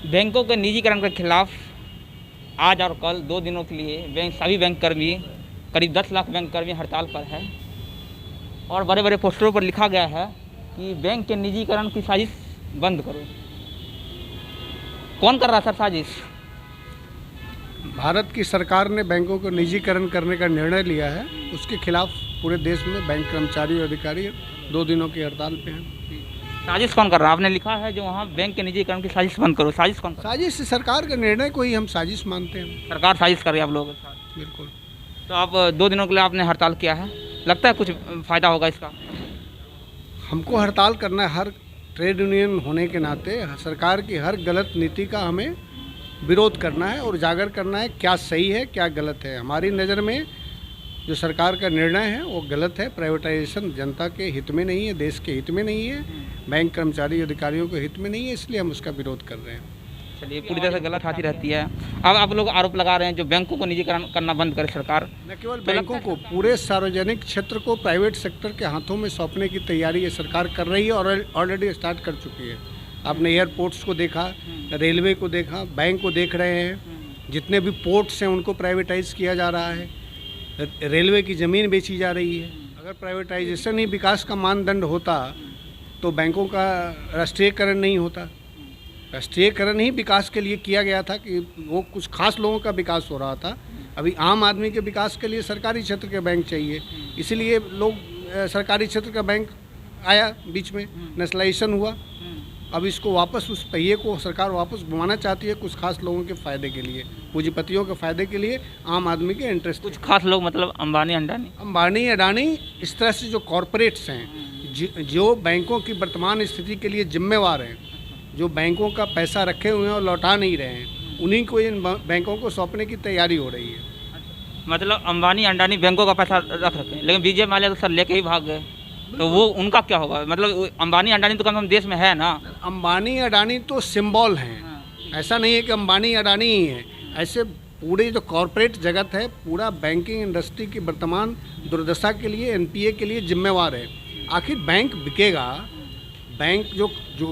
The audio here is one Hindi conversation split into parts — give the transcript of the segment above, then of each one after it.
बैंकों के निजीकरण के खिलाफ आज और कल 2 दिनों के लिए सभी बैंक कर्मी, करीब 10 लाख बैंक कर्मी हड़ताल पर है और बड़े बड़े पोस्टरों पर लिखा गया है कि बैंक के निजीकरण की साजिश बंद करो। कौन कर रहा सर साजिश? भारत की सरकार ने बैंकों को निजीकरण करने का निर्णय लिया है। उसके खिलाफ पूरे देश में बैंक कर्मचारी और अधिकारी 2 दिनों की हड़ताल पे हैं। साजिश कौन कर रहा है? आपने लिखा है जो वहाँ बैंक के निजीकरण की साजिश बंद करो। साजिश कौन कर रहा है? साजिश सरकार के निर्णय को ही हम साजिश मानते हैं। सरकार साजिश कर रही है आप लोगों के साथ। बिल्कुल। तो आप 2 दिनों के लिए आपने हड़ताल किया है, लगता है कुछ फ़ायदा होगा इसका? हमको हड़ताल करना है। हर ट्रेड यूनियन होने के नाते सरकार की हर गलत नीति का हमें विरोध करना है और उजागर करना है क्या सही है क्या गलत है। हमारी नज़र में जो सरकार का निर्णय है वो गलत है। प्राइवेटाइजेशन जनता के हित में नहीं है, देश के हित में नहीं है, बैंक कर्मचारी अधिकारियों के हित में नहीं है, इसलिए हम उसका विरोध कर रहे हैं। चलिए, पूरी तरह से गलत आती रहती है। अब आप लोग आरोप लगा रहे हैं जो बैंकों को निजीकरण करना बंद करे सरकार। न केवल बैंकों को, पूरे सार्वजनिक क्षेत्र को प्राइवेट सेक्टर के हाथों में सौंपने की तैयारी ये सरकार कर रही है और ऑलरेडी स्टार्ट कर चुकी है। आपने एयरपोर्ट्स को देखा, रेलवे को देखा, बैंक को देख रहे हैं। जितने भी पोर्ट्स हैं उनको प्राइवेटाइज किया जा रहा है। रेलवे की ज़मीन बेची जा रही है। अगर प्राइवेटाइजेशन ही विकास का मानदंड होता तो बैंकों का राष्ट्रीयकरण नहीं होता। राष्ट्रीयकरण ही विकास के लिए किया गया था कि वो कुछ खास लोगों का विकास हो रहा था। अभी आम आदमी के विकास के लिए सरकारी क्षेत्र के बैंक चाहिए, इसीलिए लोग सरकारी क्षेत्र का बैंक आया, बीच में नेशनलाइजेशन हुआ। अब इसको वापस, उस पहिए को सरकार वापस घुमाना चाहती है कुछ खास लोगों के फ़ायदे के लिए, पूंजीपतियों के फ़ायदे के लिए, आम आदमी के इंटरेस्ट। कुछ खास लोग मतलब अंबानी अडानी इस तरह से जो कॉरपोरेट्स हैं जो बैंकों की वर्तमान स्थिति के लिए जिम्मेवार हैं, जो बैंकों का पैसा रखे हुए हैं और लौटा नहीं रहे हैं, उन्हीं को इन बैंकों को सौंपने की तैयारी हो रही है। मतलब अंबानी अडानी बैंकों का पैसा रख रखे हैं, लेकिन बीजेपी वाले तो सर लेके ही भाग गए, तो वो उनका क्या होगा? मतलब अंबानी अडानी तो कम से कम देश में है ना। अंबानी अडानी तो सिंबल हैं। ऐसा नहीं है कि अंबानी अडानी ही है। ऐसे पूरे जो कॉरपोरेट जगत है, पूरा बैंकिंग इंडस्ट्री की वर्तमान दुर्दशा के लिए, एनपीए के लिए जिम्मेवार है। आखिर बैंक बिकेगा, बैंक जो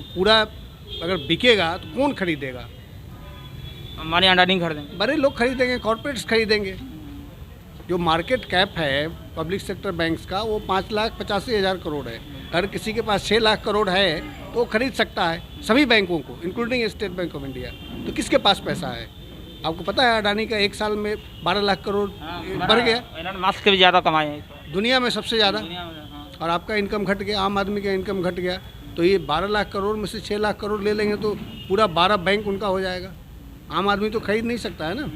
पूरा अगर बिकेगा तो कौन खरीदेगा? अंबानी अडानी खरीदेंगे, बड़े लोग खरीदेंगे, कॉरपोरेट्स खरीदेंगे। जो मार्केट कैप है पब्लिक सेक्टर बैंक्स का वो 5,85,000 करोड़ है। अगर किसी के पास 6 लाख करोड़ है तो वो खरीद सकता है सभी बैंकों को, including state bank of India. तो किसके पास पैसा है? आपको पता है अडानी का एक साल में 12 लाख करोड़ बढ़ गया। एलन मस्क के भी ज़्यादा कमाए हैं दुनिया में सबसे ज़्यादा। और आपका इनकम घट गया, आम आदमी का इनकम घट गया। तो ये 12 लाख करोड़ में से 6 लाख करोड़ ले लेंगे तो पूरा 12 बैंक उनका हो जाएगा। आम आदमी तो खरीद नहीं सकता है ना।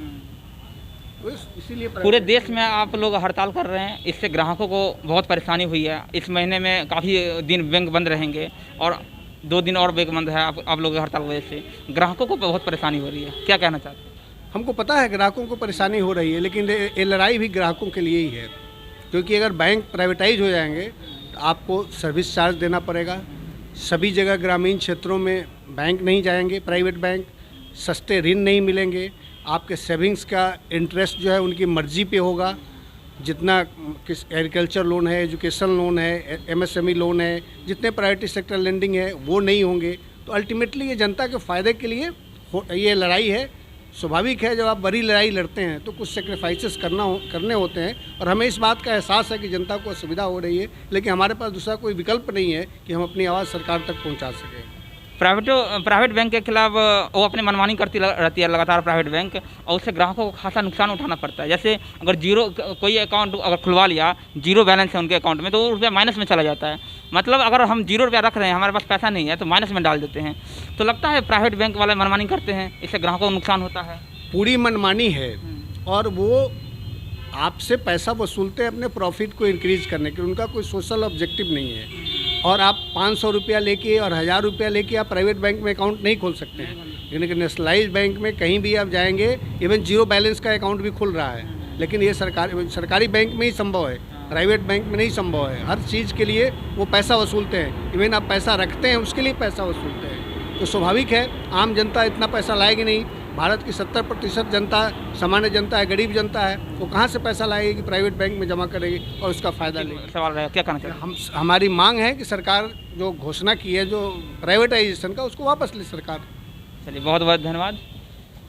तो इसीलिए पूरे देश में आप लोग हड़ताल कर रहे हैं, इससे ग्राहकों को बहुत परेशानी हुई है। इस महीने में काफ़ी दिन बैंक बंद रहेंगे और 2 दिन और बैंक बंद है आप लोगों की हड़ताल की वजह से ग्राहकों को बहुत परेशानी हो रही है। क्या कहना चाहते हैं? हमको पता है ग्राहकों को परेशानी हो रही है, लेकिन ये लड़ाई भी ग्राहकों के लिए ही है। क्योंकि अगर बैंक प्राइवेटाइज हो जाएंगे तो आपको सर्विस चार्ज देना पड़ेगा। सभी जगह ग्रामीण क्षेत्रों में बैंक नहीं जाएंगे, प्राइवेट बैंक, सस्ते ऋण नहीं मिलेंगे। आपके सेविंग्स का इंटरेस्ट जो है उनकी मर्जी पे होगा। जितना किस एग्रीकल्चर लोन है, एजुकेशन लोन है, एमएसएमई लोन है, जितने प्राइवेटी सेक्टर लेंडिंग है वो नहीं होंगे। तो अल्टीमेटली ये जनता के फ़ायदे के लिए ये लड़ाई है। स्वाभाविक है, जब आप बड़ी लड़ाई लड़ते हैं तो कुछ सेक्रीफाइसेस करने होते हैं और हमें इस बात का एहसास है कि जनता को असुविधा हो रही है, लेकिन हमारे पास दूसरा कोई विकल्प नहीं है कि हम अपनी आवाज़ सरकार तक पहुंचा सकें। प्राइवेट बैंक के खिलाफ वो अपनी मनमानी करती रहती है लगातार प्राइवेट बैंक, और उससे ग्राहकों को खासा नुकसान उठाना पड़ता है। जैसे अगर कोई अकाउंट अगर खुलवा लिया, 0 बैलेंस है उनके अकाउंट में, तो वो रुपया माइनस में चला जाता है। मतलब अगर हम 0 रुपया रख रहे हैं, हमारे पास पैसा नहीं है, तो माइनस में डाल देते हैं। तो लगता है प्राइवेट बैंक वाले मनमानी करते हैं, इससे ग्राहकों को नुकसान होता है। पूरी मनमानी है और वो आपसे पैसा वसूलते हैं अपने प्रॉफिट को इंक्रीज करने के लिए। उनका कोई सोशल ऑब्जेक्टिव नहीं है। और आप 500 रुपया लेके और 1000 रुपया लेके आप प्राइवेट बैंक में अकाउंट नहीं खोल सकते हैं। लेकिन नेशनलाइज्ड बैंक में कहीं भी आप जाएंगे, इवन 0 बैलेंस का अकाउंट भी खुल रहा है। लेकिन ये सरकारी बैंक में ही संभव है, प्राइवेट बैंक में नहीं संभव है। हर चीज़ के लिए वो पैसा वसूलते हैं। इवन आप पैसा रखते हैं उसके लिए पैसा वसूलते हैं। तो स्वाभाविक है आम जनता इतना पैसा लाएगी नहीं। भारत की 70% जनता सामान्य जनता है, गरीब जनता है, वो कहाँ से पैसा लाएगी कि प्राइवेट बैंक में जमा करेगी और उसका फ़ायदा लेगी। सवाल रहेगा, क्या कहना चाहिए? हमारी मांग है कि सरकार जो घोषणा की है जो प्राइवेटाइजेशन का, उसको वापस ले सरकार। चलिए बहुत बहुत धन्यवाद।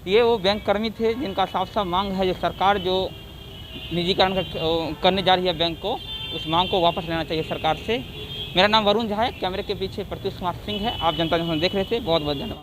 ये वो बैंक कर्मी थे जिनका साफ साफ मांग है, जो सरकार जो निजीकरण करने जा रही है बैंक को, उस मांग को वापस लेना चाहिए सरकार से। मेरा नाम वरुण झा है, कैमरे के पीछे प्रत्युष कुमार सिंह है। आप जनता जंक्शन देख रहे थे, बहुत बहुत धन्यवाद।